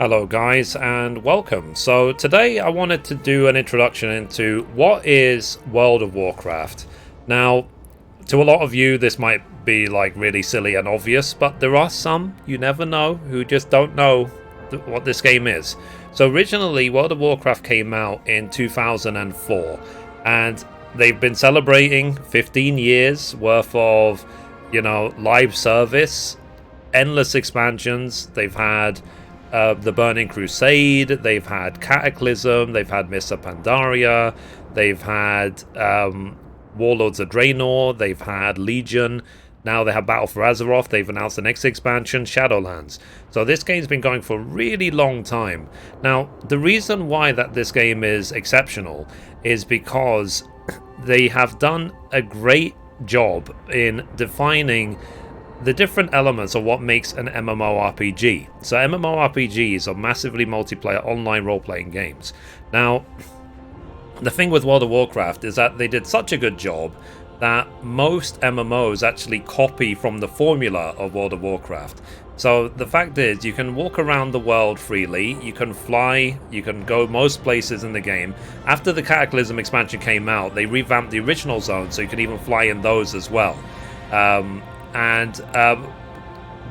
Hello guys and welcome. So today I wanted to do an introduction into what is World of Warcraft. Now, to a lot of you this might be like really silly and obvious, but there are some, you never know, who just don't know what this game is. So originally World of Warcraft came out in 2004 and they've been celebrating 15 years worth of, live service, endless expansions. They've had the Burning Crusade, they've had Cataclysm, they've had Mists of Pandaria, they've had Warlords of Draenor, they've had Legion, now they have Battle for Azeroth, they've announced the next expansion, Shadowlands. So this game's been going for a really long time. Now, the reason why that this game is exceptional is because they have done a great job in defining the different elements of what makes an MMORPG. So MMORPGs are massively multiplayer online role-playing games. Now, the thing with World of Warcraft is that they did such a good job that most MMOs actually copy from the formula of World of Warcraft. So the fact is, you can walk around the world freely, you can fly, you can go most places in the game. After the Cataclysm expansion came out, they revamped the original zones so you can even fly in those as well.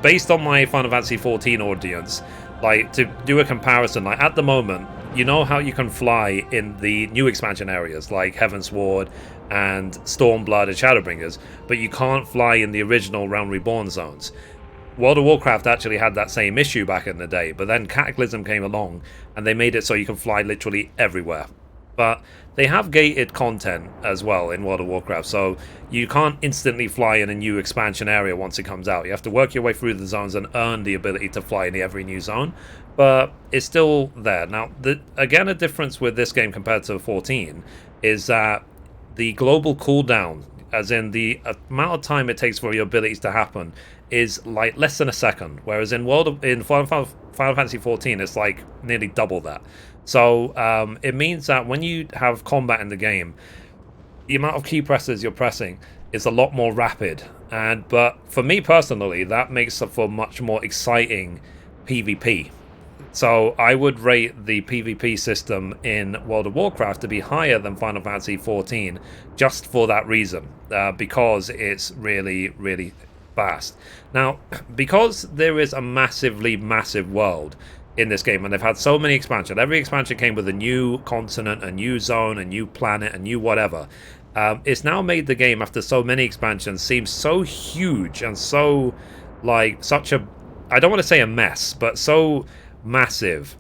Based on my Final Fantasy XIV audience, like, to do a comparison, like at the moment, you know how you can fly in the new expansion areas like Heavensward and Stormblood and Shadowbringers, but you can't fly in the original Realm Reborn zones. World of Warcraft actually had that same issue back in the day, but then Cataclysm came along and they made it so you can fly literally everywhere. But they have gated content as well in World of Warcraft, so you can't instantly fly in a new expansion area once it comes out. You have to work your way through the zones and earn the ability to fly in every new zone, but it's still there. Now, again, a difference with this game compared to 14 is that the global cooldown, as in the amount of time it takes for your abilities to happen, is like less than a second, whereas in Final Fantasy 14 it's like nearly double that. So it means that when you have combat in the game, the amount of key presses you're pressing is a lot more rapid. But for me personally, that makes for much more exciting PvP. So I would rate the PvP system in World of Warcraft to be higher than Final Fantasy XIV, just for that reason, because it's really, really fast. Now, because there is a massive world in this game, and they've had so many expansions. Every expansion came with a new continent, a new zone, a new planet, a new whatever. It's now made the game, after so many expansions, seem so huge and so, like, such a, I don't want to say a mess, but so massive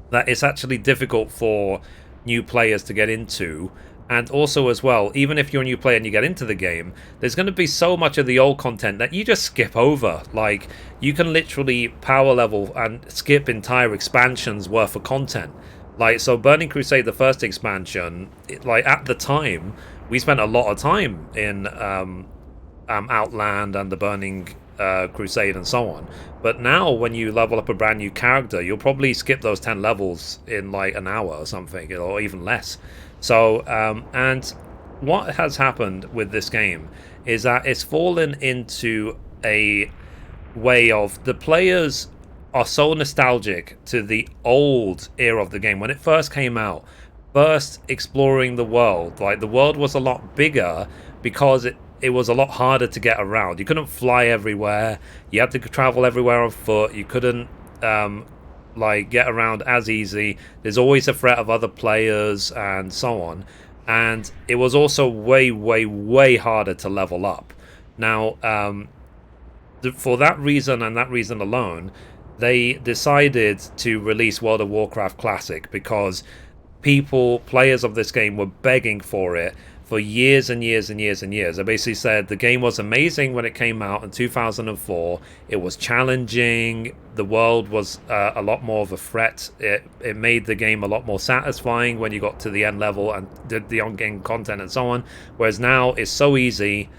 that it's actually difficult for new players to get into. And also as well, even if you're a new player and you get into the game, there's going to be so much of the old content that you just skip over. Like, you can literally power level and skip entire expansions worth of content. Like, so Burning Crusade, the first expansion, like at the time, we spent a lot of time in Outland and the Burning Crusade and so on. But now when you level up a brand new character, you'll probably skip those 10 levels in like an hour or something, or even less. So, and what has happened with this game is that it's fallen into a way of the players are so nostalgic to the old era of the game. When it first came out, first exploring the world, like the world was a lot bigger because it was a lot harder to get around. You couldn't fly everywhere. You had to travel everywhere on foot. You couldn't like get around as easy. There's always a threat of other players and so on. And it was also way harder to level up. Now, for that reason and that reason alone, they decided to release World of Warcraft Classic because players of this game were begging for it for years and years. They basically said the game was amazing when it came out in 2004. It was challenging. The world was a lot more of a threat. It made the game a lot more satisfying when you got to the end level and did the on-game content and so on. Whereas now it's so easy,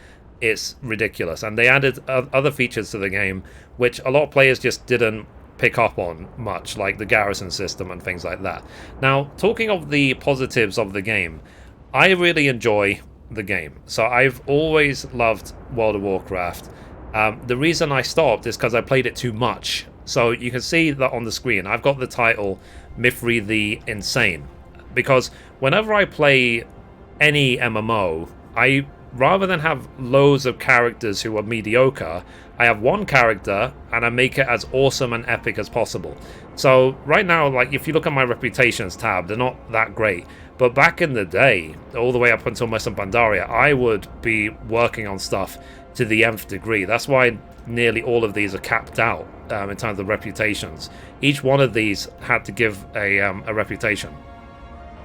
it's ridiculous. And they added other features to the game, which a lot of players just didn't pick up on much, like the garrison system and things like that. Now, talking of the positives of the game, I really enjoy the game. So I've always loved World of Warcraft. The reason I stopped is because I played it too much. So you can see that on the screen. I've got the title Mithrie the Insane, because whenever I play any MMO, I rather than have loads of characters who are mediocre, I have one character and I make it as awesome and epic as possible. So right now, like if you look at my reputations tab, they're not that great. But back in the day, all the way up until Mess and Pandaria, I would be working on stuff to the nth degree. That's why nearly all of these are capped out in terms of reputations. Each one of these had to give a reputation.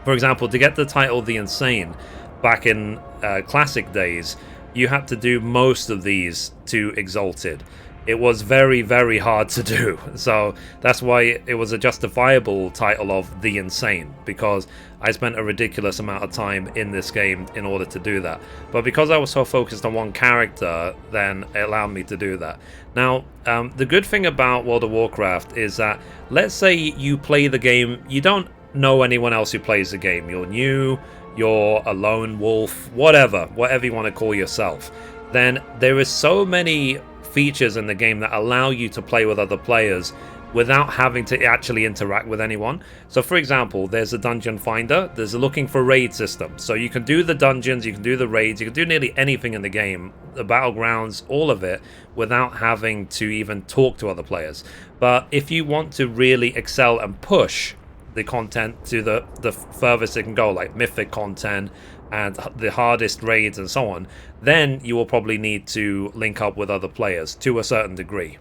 For example, to get the title The Insane, back in classic days, you had to do most of these to Exalted. It was very, very hard to do. So that's why it was a justifiable title of The Insane, because I spent a ridiculous amount of time in this game in order to do that. But because I was so focused on one character, then it allowed me to do that. Now, the good thing about World of Warcraft is that, let's say you play the game, you don't know anyone else who plays the game. You're new, you're a lone wolf, whatever you want to call yourself. Then there is so many features in the game that allow you to play with other players without having to actually interact with anyone. So for example, there's a dungeon finder, there's a looking for raid system. So you can do the dungeons, you can do the raids, you can do nearly anything in the game, the battlegrounds, all of it, without having to even talk to other players. But if you want to really excel and push the content to the furthest it can go, like mythic content and the hardest raids and so on, then you will probably need to link up with other players to a certain degree.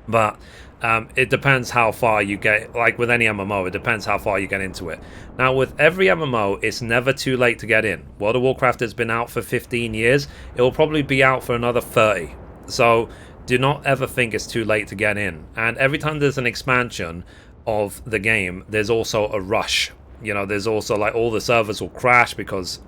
But it depends how far you get. Like with any MMO, it depends how far you get into it. Now with every MMO, it's never too late to get in. World of Warcraft has been out for 15 years. It will probably be out for another 30. So do not ever think it's too late to get in. And every time there's an expansion of the game, there's also a rush. You know, there's also like all the servers will crash because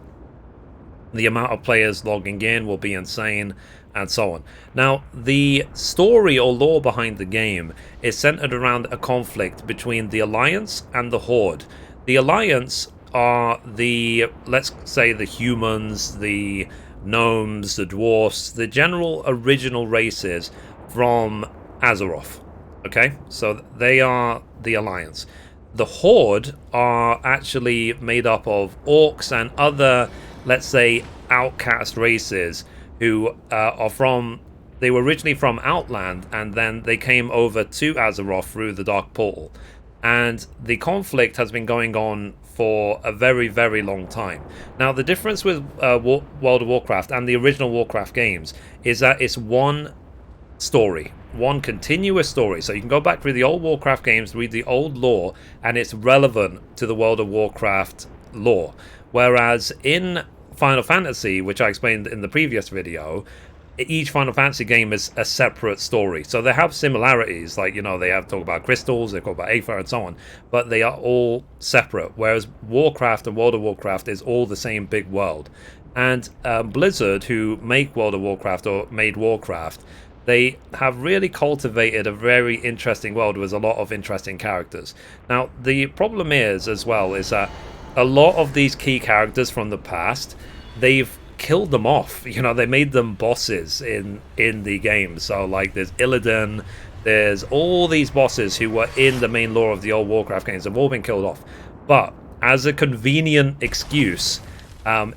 the amount of players logging in will be insane, and so on. Now, the story or lore behind the game is centered around a conflict between the Alliance and the Horde. The Alliance are the, let's say, the humans, the gnomes, the dwarfs, the general original races from Azeroth. Okay, so they are the Alliance. The Horde are actually made up of orcs and other, let's say, outcast races who are from, they were originally from Outland, and then they came over to Azeroth through the Dark Portal. And the conflict has been going on for a very, very long time. Now, the difference with World of Warcraft and the original Warcraft games is that it's one story, one continuous story. So you can go back through the old Warcraft games, read the old lore, and it's relevant to the World of Warcraft lore. Whereas in Final Fantasy, which I explained in the previous video, each Final Fantasy game is a separate story. So they have similarities, like, you know, they have talk about crystals, they talk about Aether and so on, but they are all separate. Whereas Warcraft and World of Warcraft is all the same big world. And Blizzard, who make World of Warcraft or made Warcraft, they have really cultivated a very interesting world with a lot of interesting characters. Now, the problem is, as well, is that a lot of these key characters from the past, they've killed them off. You know, they made them bosses in the game. So, like, there's Illidan, there's all these bosses who were in the main lore of the old Warcraft games have all been killed off. But as a convenient excuse,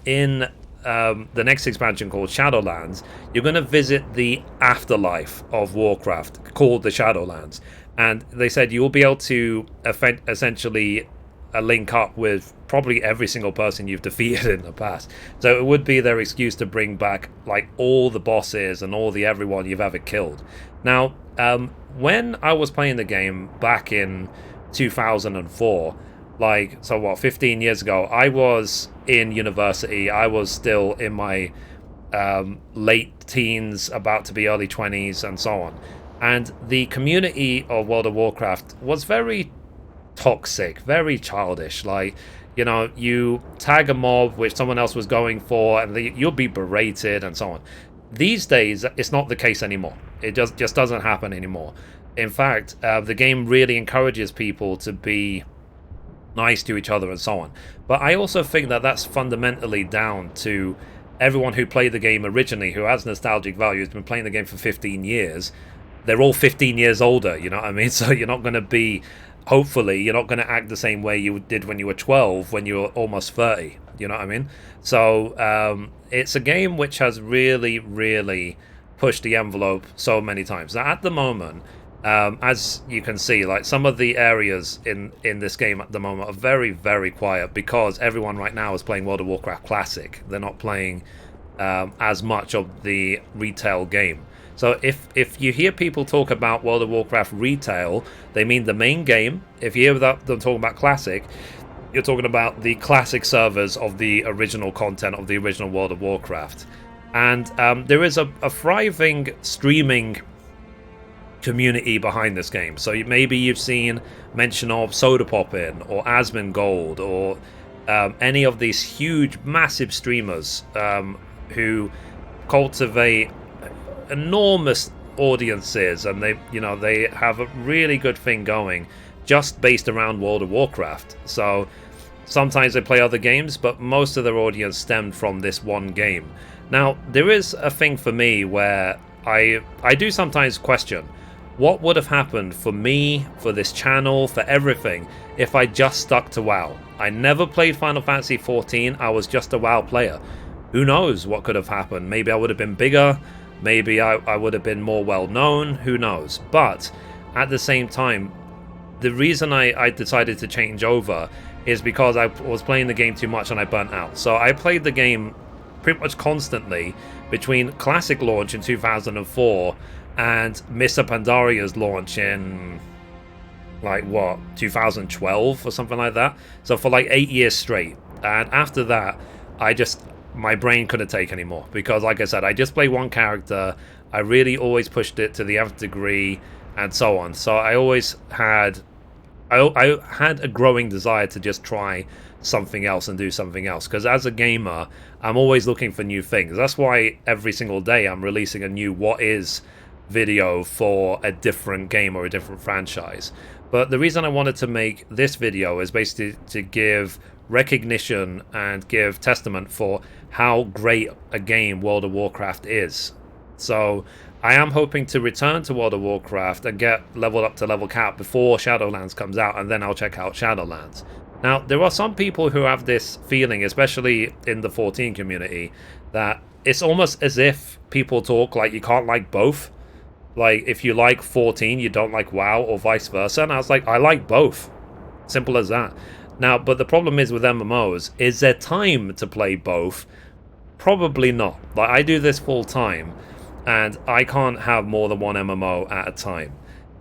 in the next expansion called Shadowlands, you're going to visit the afterlife of Warcraft called the Shadowlands, and they said you will be able to essentially link up with probably every single person you've defeated in the past. So it would be their excuse to bring back like all the bosses and all the everyone you've ever killed. Now, when I was playing the game back in 2004, like, so what, 15 years ago, I was in university. I was still in my late teens, about to be early 20s, and so on. And the community of World of Warcraft was very toxic, very childish. Like, you know, you tag a mob which someone else was going for, and you'll be berated, and so on. These days, it's not the case anymore. It just doesn't happen anymore. In fact, the game really encourages people to be nice to each other and so on. But I also think that that's fundamentally down to everyone who played the game originally, who has nostalgic value, has been playing the game for 15 years. they're all 15 years older, you know what I mean? So you're not going to be, hopefully, you're not going to act the same way you did when you were 12, when you were almost 30, you know what I mean? So it's a game which has really, really pushed the envelope so many times. Now, at the moment, as you can see, like some of the areas in this game at the moment are very, very quiet because everyone right now is playing World of Warcraft Classic. They're not playing as much of the retail game. So if you hear people talk about World of Warcraft retail, they mean the main game. If you hear them talking about Classic, you're talking about the classic servers of the original content of the original World of Warcraft. And there is a thriving streaming community behind this game. So maybe you've seen mention of Soda Poppin or Asmongold or any of these huge, massive streamers who cultivate enormous audiences, and they have a really good thing going just based around World of Warcraft. So sometimes they play other games, but most of their audience stemmed from this one game. Now, there is a thing for me where I do sometimes question what would have happened for me, for this channel, for everything, if I just stuck to WoW. I never played Final Fantasy XIV, I was just a WoW player. Who knows what could have happened? Maybe I would have been bigger, maybe I would have been more well known, who knows. But at the same time, the reason I decided to change over is because I was playing the game too much and I burnt out. So I played the game pretty much constantly between Classic launch in 2004 and Mr. Pandaria's launch in, like, what, 2012 or something like that. So for like 8 years straight. And after that, my brain couldn't take anymore, because like I said, I just play one character. I really always pushed it to the nth degree and so on. So I always had I had a growing desire to just try something else and do something else, because as a gamer, I'm always looking for new things. That's why every single day I'm releasing a new what is video for a different game or a different franchise. But the reason I wanted to make this video is basically to give recognition and give testament for how great a game World of Warcraft is. So I am hoping to return to World of Warcraft and get leveled up to level cap before Shadowlands comes out, and then I'll check out Shadowlands. Now, there are some people who have this feeling, especially in the 14 community, that it's almost as if people talk like you can't like both. Like, if you like 14, you don't like WoW, or vice versa. And I was like, I like both. Simple as that. Now, but the problem is with MMOs, is there time to play both? Probably not. Like, I do this full time, and I can't have more than one MMO at a time.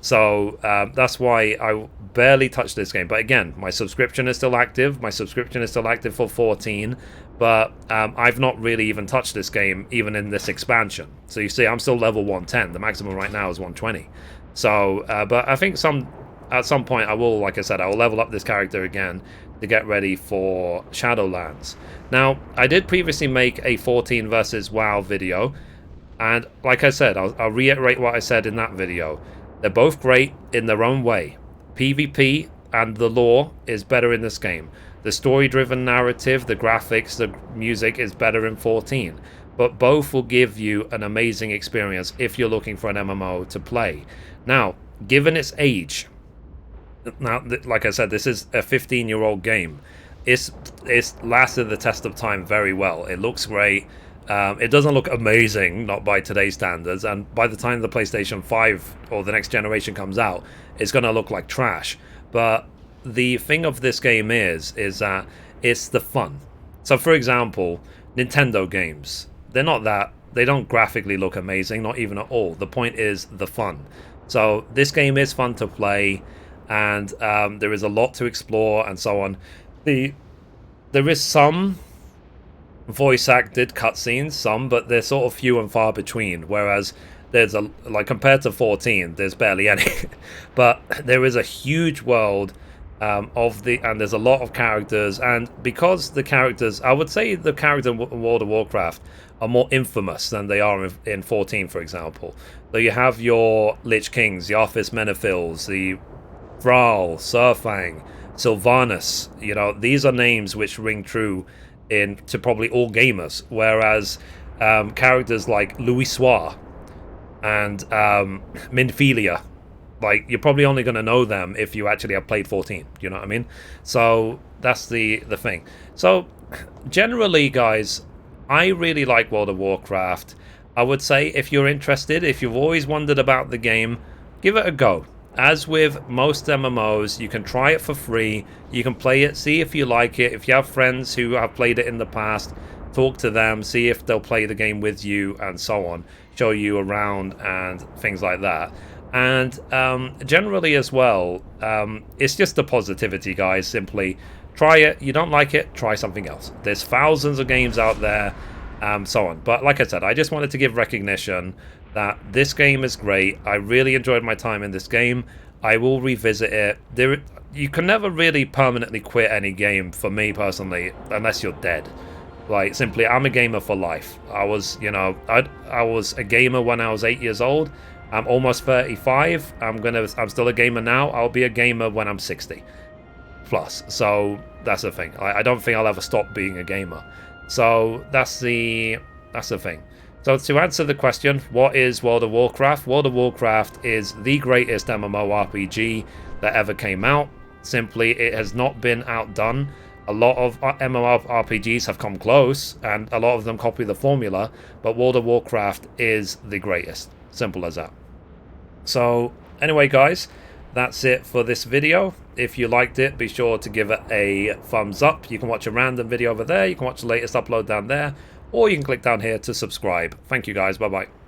So that's why I barely touch this game. But again, my subscription is still active. My subscription is still active for 14. But I've not really even touched this game, even in this expansion. So you see, I'm still level 110. The maximum right now is 120. So, but I think at some point I will, like I said, I will level up this character again to get ready for Shadowlands. Now, I did previously make a 14 versus WoW video. And like I said, I'll reiterate what I said in that video. They're both great in their own way. PvP and the lore is better in this game. The story-driven narrative, the graphics, the music is better in 14. But both will give you an amazing experience if you're looking for an MMO to play. Now, given its age, now, like I said, this is a 15-year-old game. It's lasted the test of time very well. It looks great. It doesn't look amazing, not by today's standards, and by the time the PlayStation 5 or the next generation comes out, it's going to look like trash. But the thing of this game is that it's the fun. So, for example, Nintendo games, they don't graphically look amazing, not even at all. The point is the fun. So this game is fun to play, and there is a lot to explore and so on. There is some voice acted cutscenes, but they're sort of few and far between, whereas there's compared to 14, there's barely any. But there is a huge world and there's a lot of characters, and because the characters, I would say the characters in World of Warcraft are more infamous than they are in 14, for example. So you have your Lich Kings, the Arthas Menethils, the Thrall, Surfang, Sylvanas. You know, these are names which ring true to probably all gamers, whereas characters like Louis Soir, and Minfilia. Like, you're probably only going to know them if you actually have played 14. You know what I mean? So that's the thing. So generally, guys, I really like World of Warcraft. I would say if you're interested, if you've always wondered about the game, give it a go. As with most MMOs, you can try it for free. You can play it, see if you like it. If you have friends who have played it in the past, talk to them, see if they'll play the game with you, and so on. Show you around and things like that. And generally as well, it's just the positivity, guys. Simply try it. You don't like it, try something else. There's thousands of games out there, so on. But like I said, I just wanted to give recognition that this game is great. I really enjoyed my time in this game. I will revisit it. You can never really permanently quit any game, for me personally, unless you're dead. Like, simply, I'm a gamer for life. I was, you know, I was a gamer when I was 8 years old. I'm almost 35. I'm still a gamer now. I'll be a gamer when I'm 60 plus. So that's the thing. I don't think I'll ever stop being a gamer. So that's the thing. So to answer the question, what is World of Warcraft? World of Warcraft is the greatest MMORPG that ever came out. Simply, it has not been outdone. A lot of MMORPGs have come close, and a lot of them copy the formula, but World of Warcraft is the greatest. Simple as that. So anyway, guys, that's it for this video. If you liked it, be sure to give it a thumbs up. You can watch a random video over there. You can watch the latest upload down there, or you can click down here to subscribe. Thank you, guys. Bye-bye.